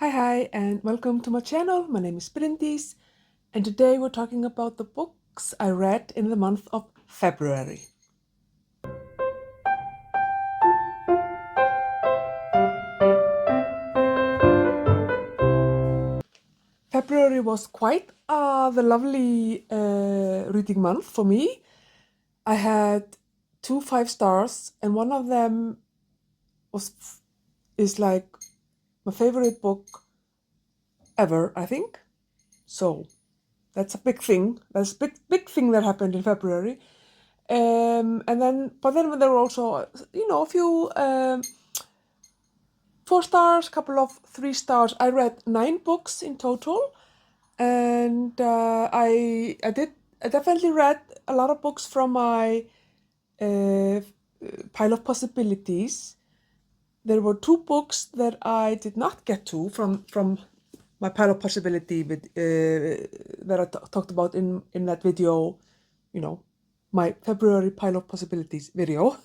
Hi, and welcome to my channel. My name is Bryndís, and today we're talking about the books I read in the month of February. February was quite the lovely reading month for me. I had 2 5 stars, and one of them is like my favorite book ever, I think. So that's a big thing. That's a big thing that happened in February. But then there were also, a few 4 stars, couple of 3 stars. I read 9 books in total, and I definitely read a lot of books from my uh, pile of possibilities. There were 2 books that I did not get to from my pile of possibility that I talked about in that video, my February pile of possibilities video.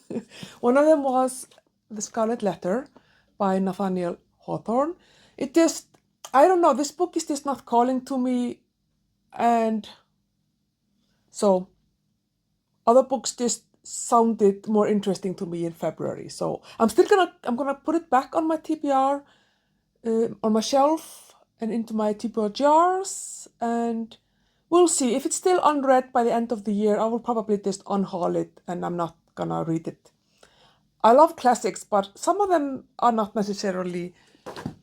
One of them was The Scarlet Letter by Nathaniel Hawthorne. I don't know, this book is just not calling to me, and so other books just sounded more interesting to me in February. So I'm gonna put it back on my TBR, on my shelf and into my TBR jars, and we'll see. If it's still unread by the end of the year, I will probably just unhaul it and I'm not gonna read it. I love classics, but some of them are not necessarily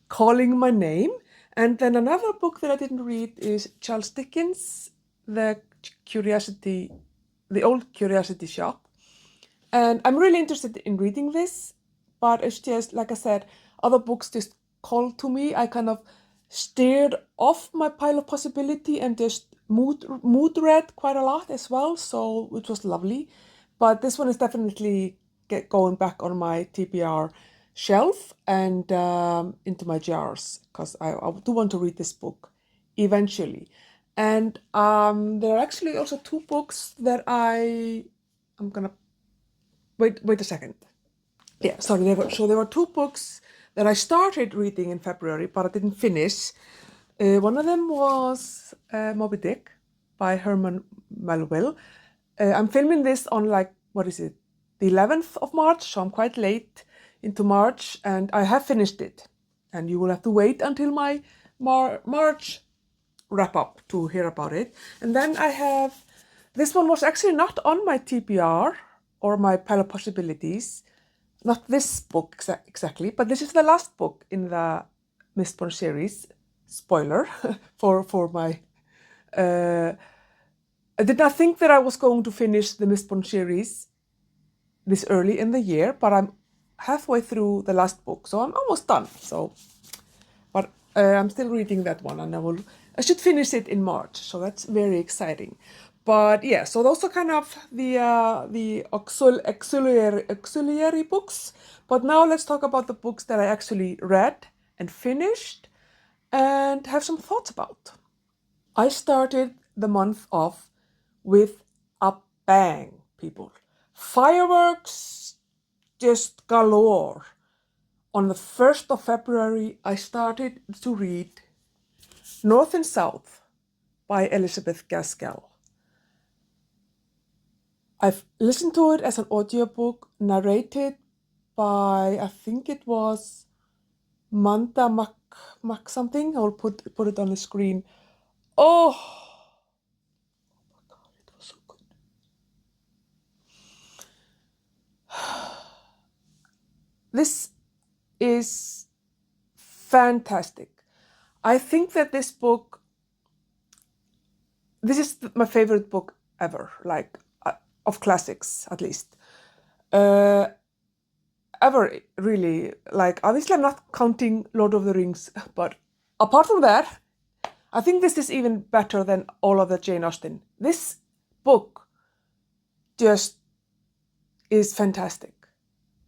calling my name. And then another book that I didn't read is Charles Dickens' The Old Curiosity Shop. And I'm really interested in reading this, but it's just, like I said, other books just called to me. I kind of steered off my pile of possibility and just mood read quite a lot as well, so it was lovely. But this one is definitely going back on my TBR shelf and into my jars, because I do want to read this book eventually. And there are actually also 2 books that I'm gonna wait a second. Yeah, sorry. There were 2 books that I started reading in February, but I didn't finish. One of them was Moby Dick by Herman Melville. I'm filming this on, like, what is it, the 11th of March, so I'm quite late into March, and I have finished it. And you will have to wait until my March wrap up to hear about it. And then this one was actually not on my TBR or my pile of possibilities. Not this book exactly, but this is the last book in the Mistborn series. Spoiler for my. I did not think that I was going to finish the Mistborn series this early in the year, but I'm halfway through the last book, so I'm almost done. But I'm still reading that one, and I should finish it in March, so that's very exciting. But yeah, so those are kind of the auxiliary books. But now let's talk about the books that I actually read and finished and have some thoughts about. I started the month off with a bang, people. Fireworks just galore. On the 1st of February, I started to read North and South by Elizabeth Gaskell. I've listened to it as an audiobook narrated by, I think it was Manta Mac something. I will put it on the screen. Oh my God, it was so good. This is fantastic. I think that this is my favorite book ever, like of classics at least. Ever, really. Like, obviously I'm not counting Lord of the Rings, but apart from that, I think this is even better than all of the Jane Austen. This book just is fantastic.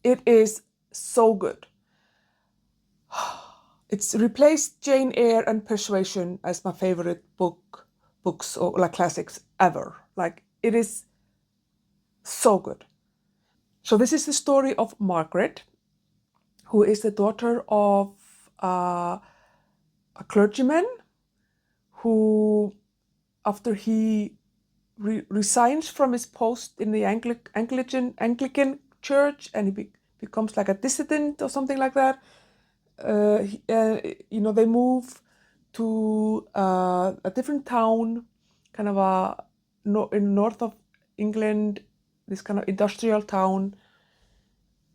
It is so good. It's replaced Jane Eyre and Persuasion as my favorite books or like classics ever. Like, it is so good. So this is the story of Margaret, who is the daughter of a clergyman who, after he resigns from his post in the Anglican church, and he becomes like a dissident or something like that. They move to a different town, kind of in north of England, this kind of industrial town.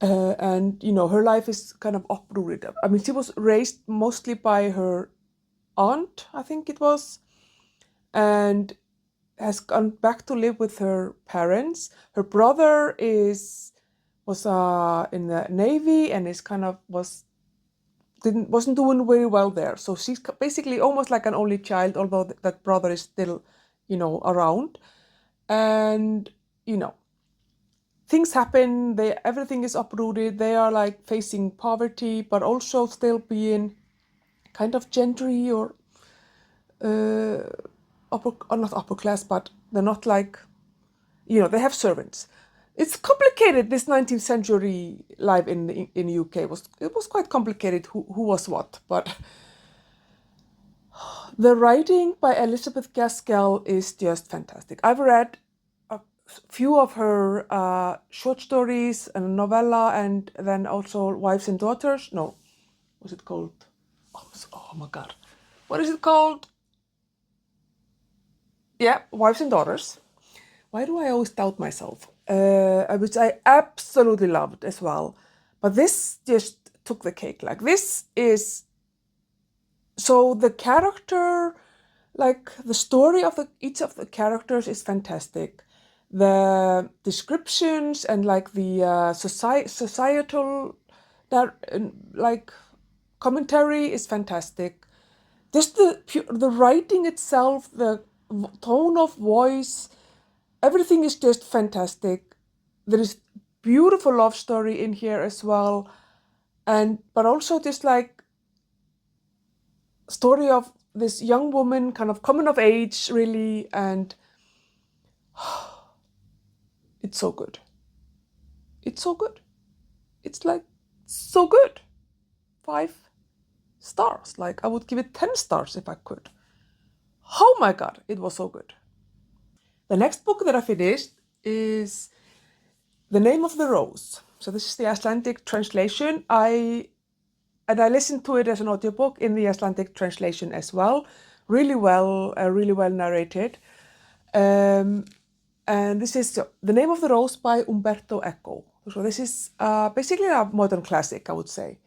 And her life is kind of uprooted. I mean, she was raised mostly by her aunt, I think it was, and has gone back to live with her parents. Her brother was in the Navy and wasn't doing very well there. So she's basically almost like an only child, although that brother is still, around. And things happen. Everything is uprooted. They are like facing poverty, but also still being kind of gentry or not upper class, but they're not like, they have servants. It's complicated. This 19th century life in UK it was quite complicated. Who was what, but the writing by Elizabeth Gaskell is just fantastic. I've read a few of her short stories and a novella, and then also Wives and Daughters. No, what's it called? Oh my God, what is it called? Yeah, Wives and Daughters. Why do I always doubt myself? Which I absolutely loved as well. But this just took the cake. Like, this is... So the character, like the story of each of the characters is fantastic. The descriptions and like the societal like commentary is fantastic. Just the writing itself, the tone of voice, everything is just fantastic. There is beautiful love story in here as well, but also just like story of this young woman kind of coming of age, really, and it's so good. It's so good. It's like so good. 5 stars. Like, I would give it 10 stars if I could. Oh my God, it was so good. The next book that I finished is The Name of the Rose. So this is the Icelandic translation. I listened to it as an audiobook in the Icelandic translation as well. Really well narrated. And this is The Name of the Rose by Umberto Eco. So this is basically a modern classic, I would say.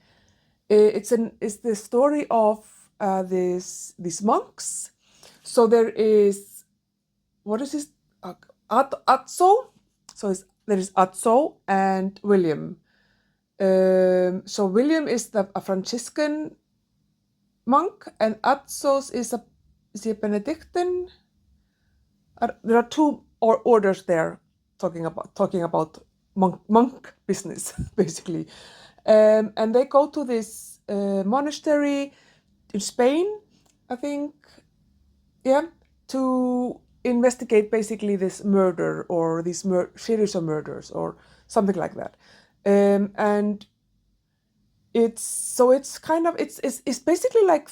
It's the story of these monks. So there is, what is this? Atso. So there is Atso and William. So William is a Franciscan monk, and Atsos is he a Benedictine? There are two orders there talking about monk business, basically. And they go to this monastery in Spain, I think, to investigate basically this murder or this series of murders or something like that. And it's basically like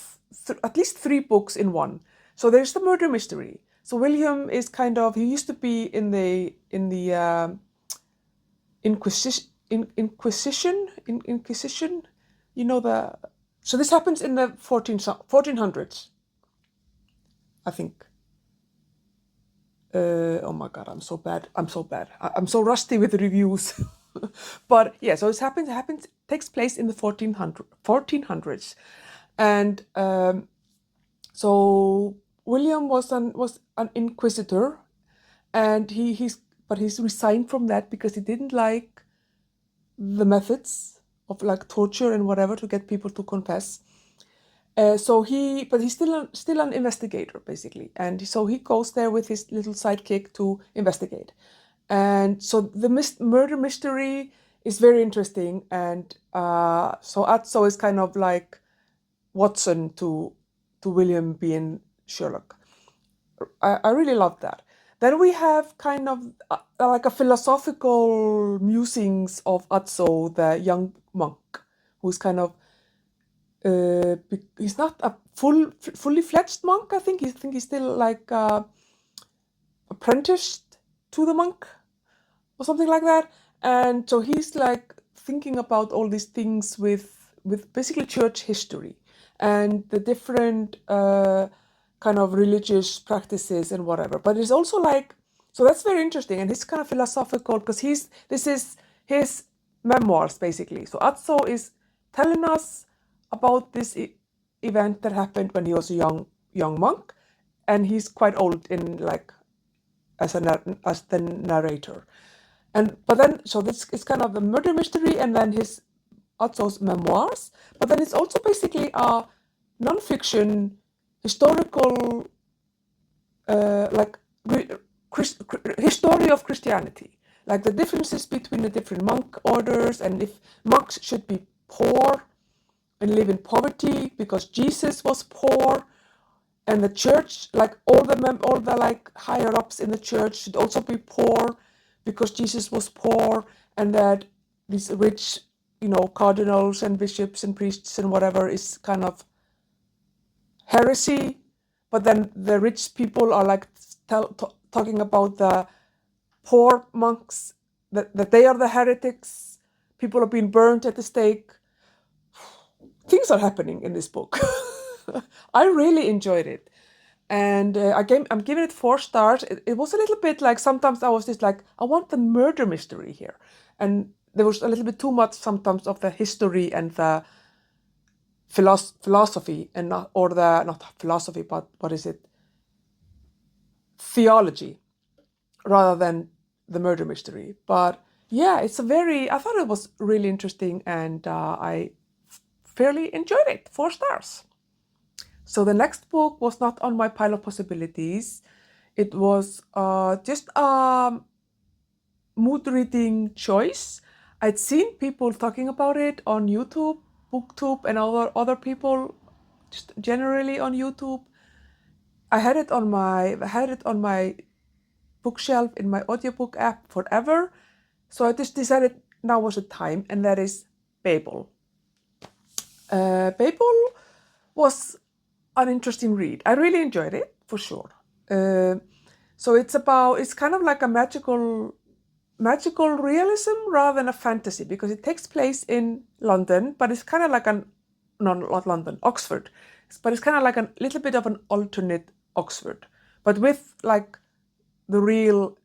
at least 3 books in one. So there's the murder mystery. So William is he used to be in the Inquisition. So this happens in the 1400s, I think. Oh my God, I'm so bad. I'm so rusty with reviews. But yeah, so it takes place in the 1400s. And so William was an inquisitor, and he's resigned from that because he didn't like the methods of like torture and whatever to get people to confess. But he's still an investigator, basically, and so he goes there with his little sidekick to investigate. And so the murder mystery is very interesting, and so Atso is kind of like Watson to William being Sherlock. I really love that. Then we have kind of like a philosophical musings of Atso, the young monk, who's kind of He's not a fully fledged monk. I think he's still like apprenticed to the monk or something like that. And so he's like thinking about all these things with basically church history and the different kind of religious practices and whatever. But it's also like, so that's very interesting, and it's kind of philosophical because this is his memoirs basically. So Atso is telling us about this event that happened when he was a young monk, and he's quite old in like as the narrator. But then so this is kind of a murder mystery, and then his Atso's memoirs. But then it's also basically a non-fiction historical like history of Christianity, like the differences between the different monk orders, and if monks should be poor and live in poverty because Jesus was poor, and the church, like all the like higher ups in the church should also be poor because Jesus was poor, and that these rich, cardinals and bishops and priests and whatever is kind of heresy. But then the rich people are like talking about the poor monks, that they are the heretics. People are being burnt at the stake. Things are happening in this book. I really enjoyed it. And I'm giving it 4 stars. It was a little bit like, sometimes I was just like, I want the murder mystery here. And there was a little bit too much sometimes of the history and the philosophy, and not philosophy, but what is it? Theology, rather than the murder mystery. But yeah, I thought it was really interesting, and I fairly enjoyed it. 4 stars. So the next book was not on my pile of possibilities. It was just a mood reading choice. I'd seen people talking about it on YouTube, BookTube, and other people just generally on YouTube. I had it on my bookshelf in my audiobook app forever. So I just decided now was the time, and that is Babel. Babel was an interesting read. I really enjoyed it, for sure. So it's kind of like a magical realism rather than a fantasy, because it takes place in London, but it's kind of like not London, Oxford. But it's kind of like a little bit of an alternate Oxford, but with like the real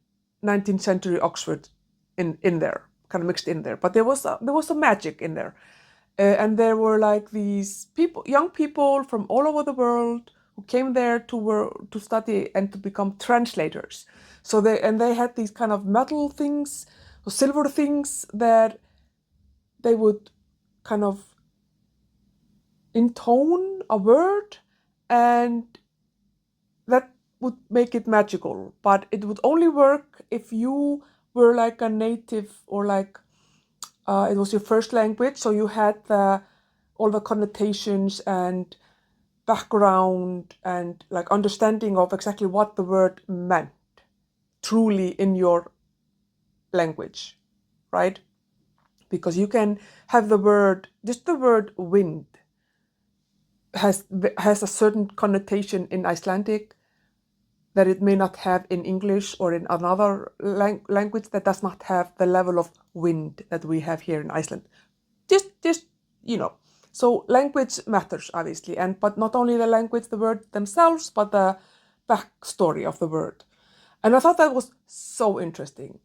19th century Oxford in there, kind of mixed in there. But there was some magic in there. And there were like these young people from all over the world who came there to study and to become translators. So they had these kind of metal things, or silver things, that they would kind of intone a word, and that would make it magical. But it would only work if you were like a native, or like it was your first language, so you had all the connotations and background and like understanding of exactly what the word meant truly in your language, right? Because you can have the word wind has a certain connotation in Icelandic that it may not have in English or in another language that does not have the level of wind that we have here in Iceland. Just So language matters, obviously, but not only the language, the word themselves, but the backstory of the word. And I thought that was so interesting.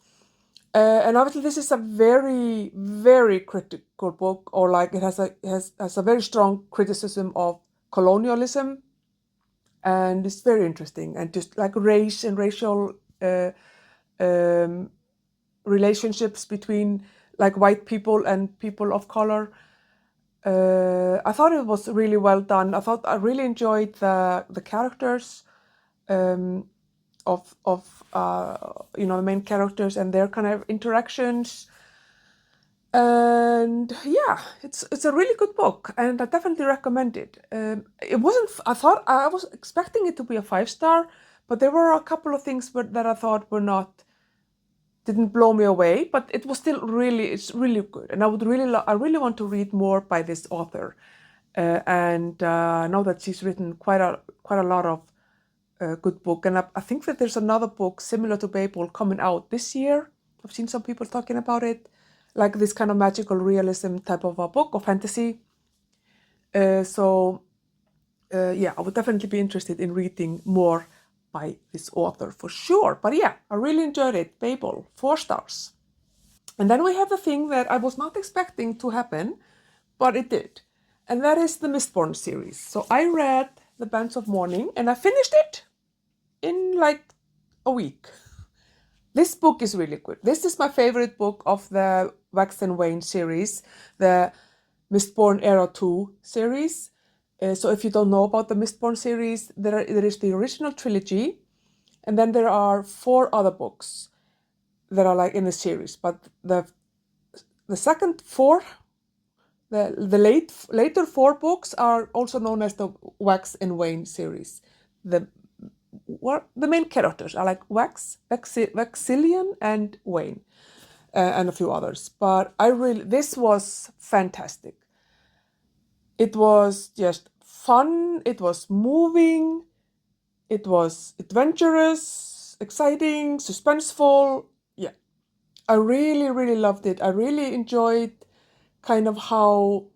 And obviously, this is a very, very critical book, or like it has a very strong criticism of colonialism, and it's very interesting, and just like race and racial relationships between like white people and people of color. I thought it was really well done. I really enjoyed the characters of the main characters and their kind of interactions. And yeah, it's a really good book, and I definitely recommend it. It wasn't. I thought I was expecting it to be a 5-star, but there were a couple of things that I thought didn't blow me away. But it was still it's really good, and I really want to read more by this author. and I know that she's written quite a lot of good book. And I think that there's another book similar to Babel coming out this year. I've seen some people talking about it, like this kind of magical realism type of a book of fantasy. So yeah, I would definitely be interested in reading more by this author for sure. But yeah, I really enjoyed it. Babel, 4 stars. And then we have the thing that I was not expecting to happen, but it did. And that is the Mistborn series. So I read The Bands of Mourning and I finished it in like a week. This book is really good. This is my favorite book of the Wax and Wayne series, the Mistborn Era 2 series. So if you don't know about the Mistborn series, there is the original trilogy, and then there are 4 other books that are like in the series. But the second 4, the later 4 books are also known as the Wax and Wayne series. The main characters are like Waxilian and Wayne, and a few others. But this was fantastic. It was just fun, it was moving, it was adventurous, exciting, suspenseful. Yeah, I really, really loved it. I really enjoyed kind of how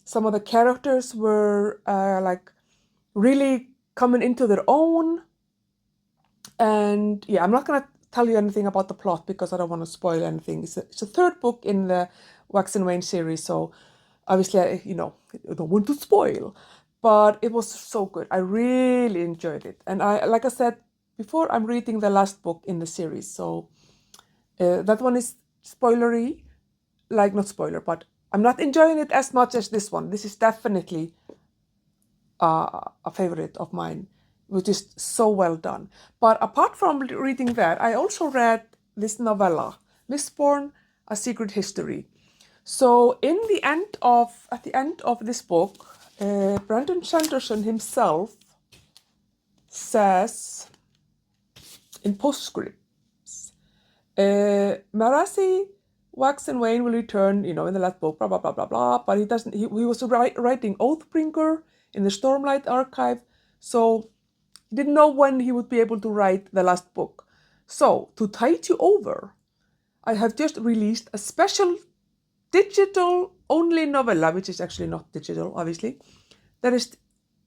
some of the characters were like really coming into their own. And yeah, I'm not going to tell you anything about the plot because I don't want to spoil anything. It's a 3rd book in the Wax and Wayne series, so obviously I don't want to spoil. But it was so good. I really enjoyed it. And like I said before, I'm reading the last book in the series, so that one is spoilery. Like, not spoiler, but I'm not enjoying it as much as this one. This is definitely a favorite of mine, which is so well done. But apart from reading that, I also read this novella, Mistborn: A Secret History. So at the end of this book, Brandon Sanderson himself says in postscripts, Marasi, Wax and Wayne will return, in the last book, blah, blah, blah, blah, blah. But he doesn't, he was writing Oathbringer in the Stormlight archive. So he didn't know when he would be able to write the last book. So to tide you over, I have just released a special digital only novella, which is actually not digital, obviously, that is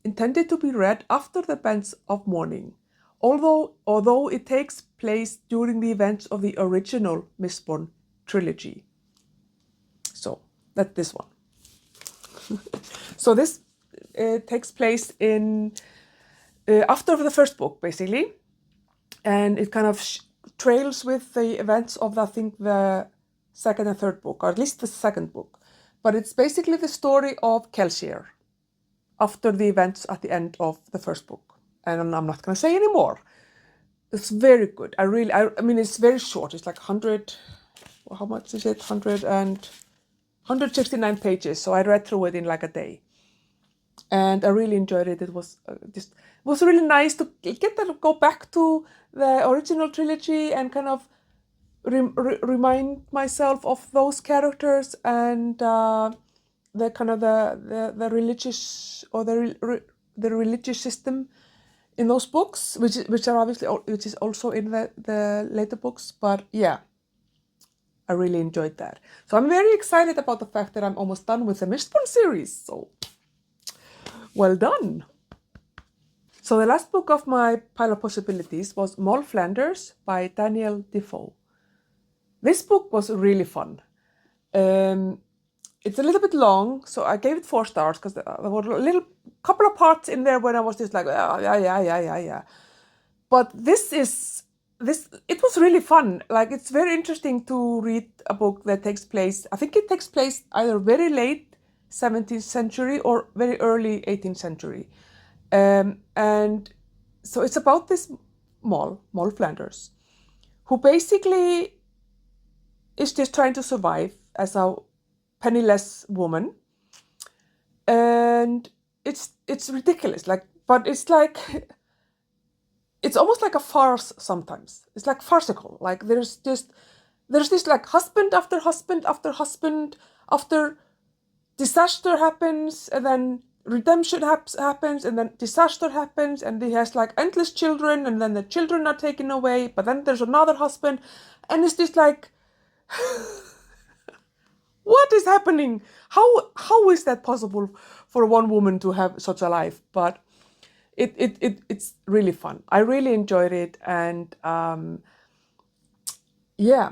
intended to be read after the Bands of Mourning, although it takes place during the events of the original Mistborn trilogy. So that's this one. So this takes place in after the first book, basically, and it kind of trails with the events of, I think, the 2nd and 3rd book, or at least the 2nd book. But it's basically the story of Kelsier after the events at the end of the 1st book. And I'm not going to say any more. It's very good. I mean, it's very short. It's like 100, how much is it? 169 pages. So I read through it in like a day. And I really enjoyed it. It was really nice to go back to the original trilogy and kind of remind myself of those characters and the kind of the religious or the religious system in those books, which is also in the later books. But yeah, I really enjoyed that. So I'm very excited about the fact that I'm almost done with the Mistborn series. So well done. So the last book of my pile of possibilities was Moll Flanders by Daniel Defoe. This book was really fun. It's a little bit long, so I gave it 4 stars because there were a couple of parts in there when I was just like, oh, yeah. But it was really fun. Like, it's very interesting to read a book that takes place, I think it takes place either very late 17th century or very early 18th century. And so it's about this Moll Flanders, who basically is just trying to survive as a penniless woman. And it's ridiculous. But it's like, it's almost like a farce sometimes. It's like farcical. Like there's this like husband after husband after husband, after disaster happens, and then redemption happens, and then disaster happens, and he has like endless children, and then the children are taken away, but then there's another husband, and it's just like, what is happening? How is that possible for one woman to have such a life? But it's really fun. I really enjoyed it, and yeah,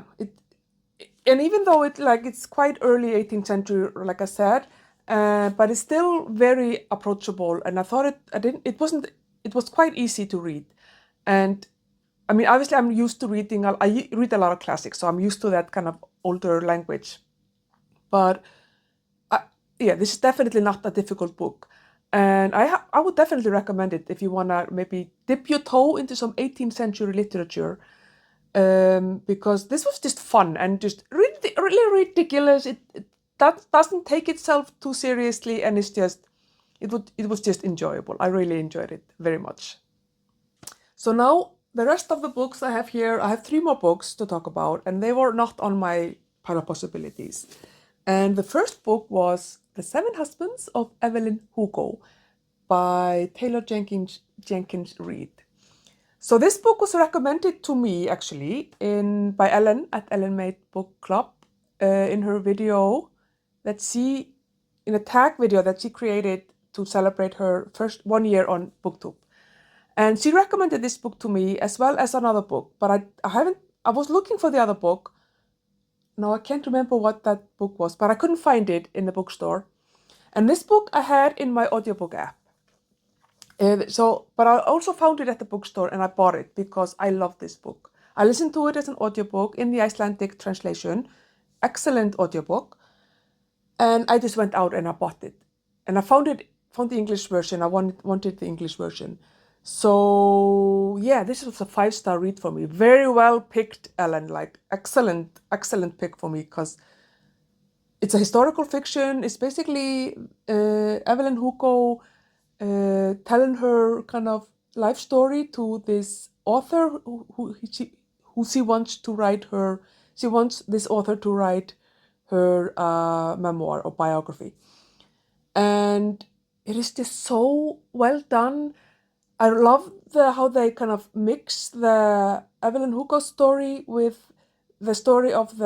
and even though it's quite early 18th century, like I said, but it's still very approachable. And I thought it was quite easy to read. And I mean, obviously, I'm used to reading. I read a lot of classics, so I'm used to that kind of older language. But yeah, this is definitely not a difficult book, and I would definitely recommend it if you wanna maybe dip your toe into some 18th century literature, because this was just fun and just really, really ridiculous. That doesn't take itself too seriously, and it was just enjoyable. I really enjoyed it very much. So now the rest of the books I have here, I have 3 more books to talk about, and they were not on my pile of possibilities. And the first book was The Seven Husbands of Evelyn Hugo by Taylor Jenkins Reid. So this book was recommended to me actually by Ellen at Ellen Made Book Club in her video in a tag video that she created to celebrate her first 1 year on BookTube. And she recommended this book to me as well as another book, but I was looking for the other book. Now I can't remember what that book was, but I couldn't find it in the bookstore. And this book I had in my audiobook app. But I also found it at the bookstore and I bought it because I love this book. I listened to it as an audiobook in the Icelandic translation. Excellent audiobook. And I just went out and I bought it. And I found the English version. I wanted the English version. So yeah, this was a 5-star read for me. Very well picked, Ellen. Like excellent pick for me, because it's a historical fiction. It's basically Evelyn Hugo telling her kind of life story to this author who she wants to write her. She wants this author to write her memoir or biography, and it is just so well done. I love how they kind of mix the Evelyn Hugo story with the story of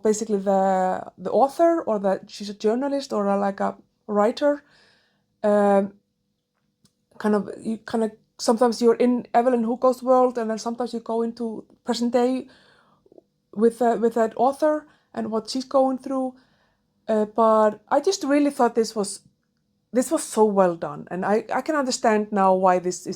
basically the author, or that she's a journalist or like a writer. Sometimes you're in Evelyn Hugo's world, and then sometimes you go into present day with that author and what she's going through. But I just really thought this was so well done, and I can understand now why this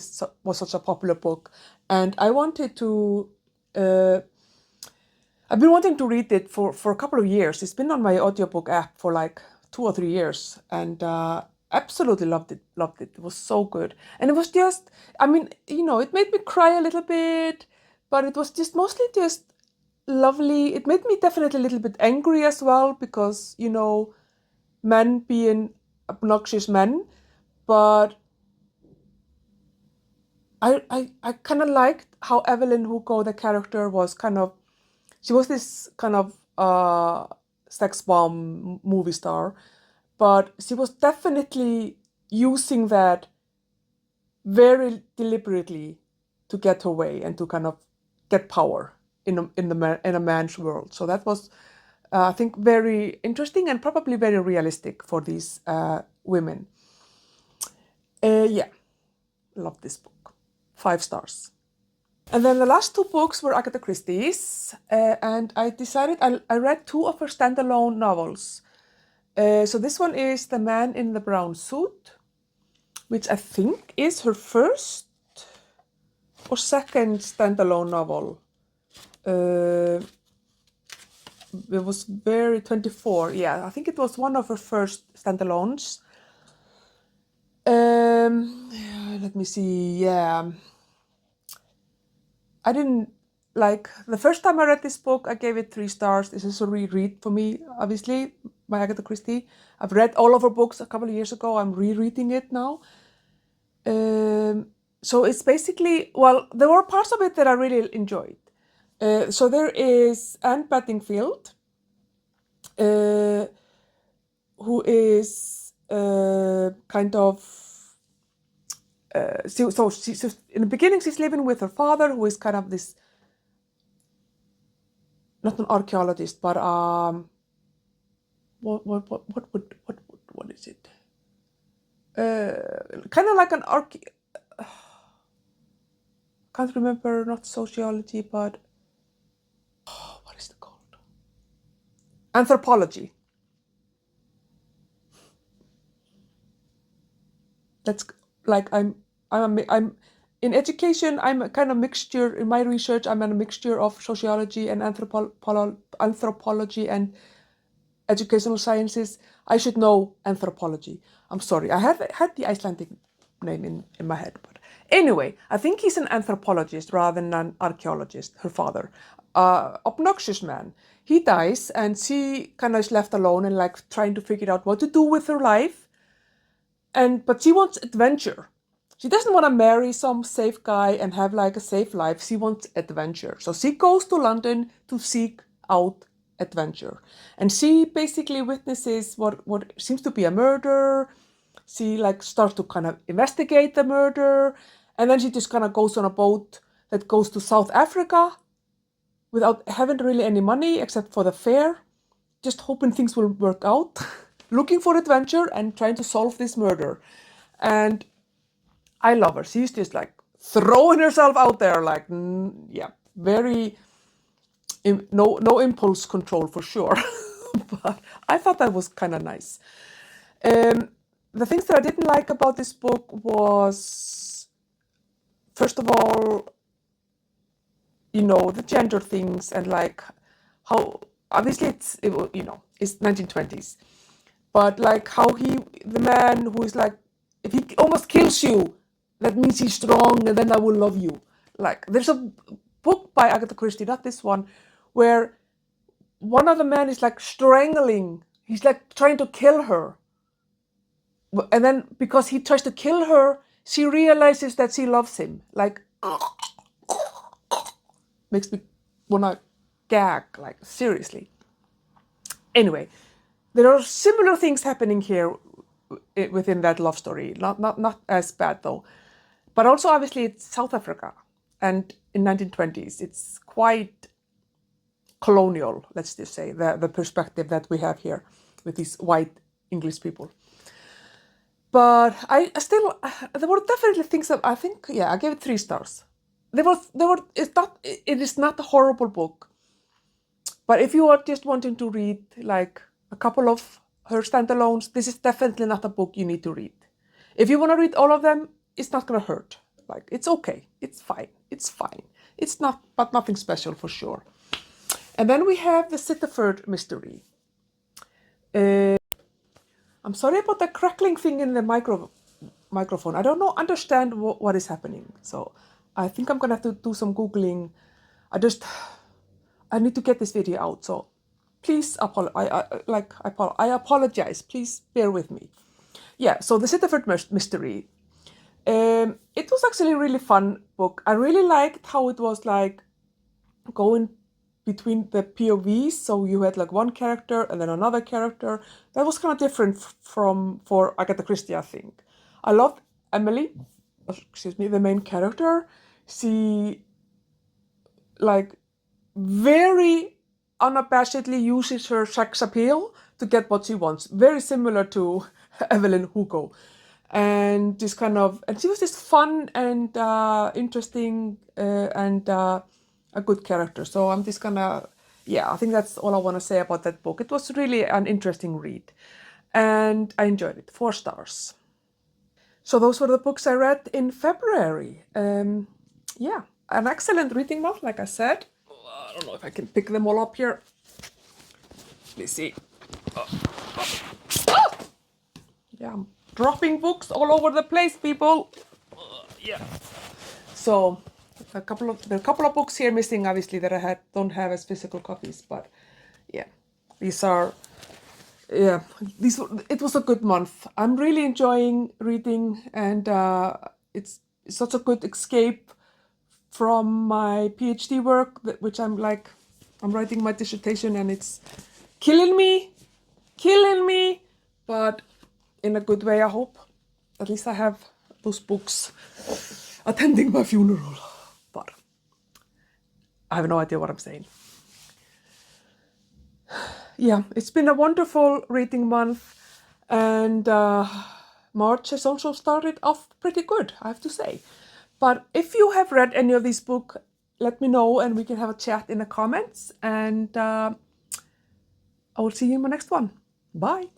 was such a popular book. And I wanted to, I've been wanting to read it for a couple of years. It's been on my audiobook app for like 2 or 3 years, and absolutely loved it. It was so good, and it was just, I mean, it made me cry a little bit, but it was just mostly just lovely. It made me definitely a little bit angry as well, because men being obnoxious men, but I kind of liked how Evelyn Hugo, the character, was she was this kind of sex bomb movie star, but she was definitely using that very deliberately to get her way and to kind of get power in a man's world. So that was, I think, very interesting and probably very realistic for these women. Yeah, love this book. 5 stars. And then the last 2 books were Agatha Christie's, and I decided I read 2 of her standalone novels. So this one is The Man in the Brown Suit, which I think is her first or second standalone novel. It was very 24. Yeah, I think it was one of her first standalones. Let me see. Yeah, I didn't like the first time I read this book. I gave it 3 stars. This is a reread for me, obviously, by Agatha Christie. I've read all of her books a couple of years ago. I'm rereading it now. So it's basically, well, there were parts of it that I really enjoyed. So there is Anne Bedingfield, who is kind of she's in the beginning she's living with her father, who is kind of this, not an archaeologist, but what is it? Kind of like an can't remember, not sociology, but what is it called? Anthropology. That's like I'm in education. I'm a kind of mixture in my research. I'm a mixture of sociology and anthropology and educational sciences. I should know anthropology. I'm sorry, I had the Icelandic name in my head, but anyway, I think he's an anthropologist rather than an archaeologist. Her father, obnoxious man. He dies, and she kind of is left alone and like trying to figure out what to do with her life. But she wants adventure. She doesn't want to marry some safe guy and have like a safe life. She wants adventure. So she goes to London to seek out adventure. And she basically witnesses what seems to be a murder. She like starts to kind of investigate the murder. And then she just kind of goes on a boat that goes to South Africa without having really any money except for the fare, just hoping things will work out, looking for adventure and trying to solve this murder. And I love her. She's just like throwing herself out there, like, yeah, very, no impulse control for sure. But I thought that was kind of nice. The things that I didn't like about this book was, first of all, the gender things, and like how obviously it's 1920s, but like how the man who is like, if he almost kills you, that means he's strong, and then I will love you. Like there's a book by Agatha Christie, not this one, where one of the men is like strangling, he's like trying to kill her, and then because he tries to kill her, she realizes that she loves him. Like makes me wanna gag, like seriously. Anyway, there are similar things happening here within that love story. Not as bad though, but also obviously it's South Africa, and in 1920s it's quite colonial. Let's just say the perspective that we have here with these white English people. But I still, there were definitely things that I think, yeah, I gave it 3 stars. It is not a horrible book, but if you are just wanting to read like a couple of her standalones, this is definitely not a book you need to read. If you want to read all of them, it's not gonna hurt. Like it's okay, it's fine, it's not, but nothing special for sure. And then we have the Sitterford mystery. I'm sorry about the crackling thing in the microphone. I don't understand what is happening. So I think I'm gonna have to do some Googling. I need to get this video out. So please I apologize. Please bear with me. Yeah, so the Sitterford mystery. It was actually a really fun book. I really liked how it was like going between the POVs, so you had like one character and then another character. That was kind of different for Agatha Christie, I think. I loved Emily, the main character. She like very unabashedly uses her sex appeal to get what she wants. Very similar to Evelyn Hugo. And just kind of, and she was just fun and interesting and a good character. So I'm just gonna, I think that's all I want to say about that book. It was really an interesting read, and I enjoyed it. 4 stars. So those were the books I read in February. An excellent reading month, like I said. I don't know if I can pick them all up here. Let's see. Yeah, I'm dropping books all over the place, people. So there are a couple of books here missing, obviously, that I don't have as physical copies, but yeah, it was a good month. I'm really enjoying reading, and it's such a good escape from my PhD work, which I'm writing my dissertation, and it's killing me, but in a good way, I hope. At least I have those books attending my funeral. But I have no idea what I'm saying. Yeah, it's been a wonderful reading month, and March has also started off pretty good, I have to say. But if you have read any of these books, let me know and we can have a chat in the comments. And I will see you in my next one. Bye.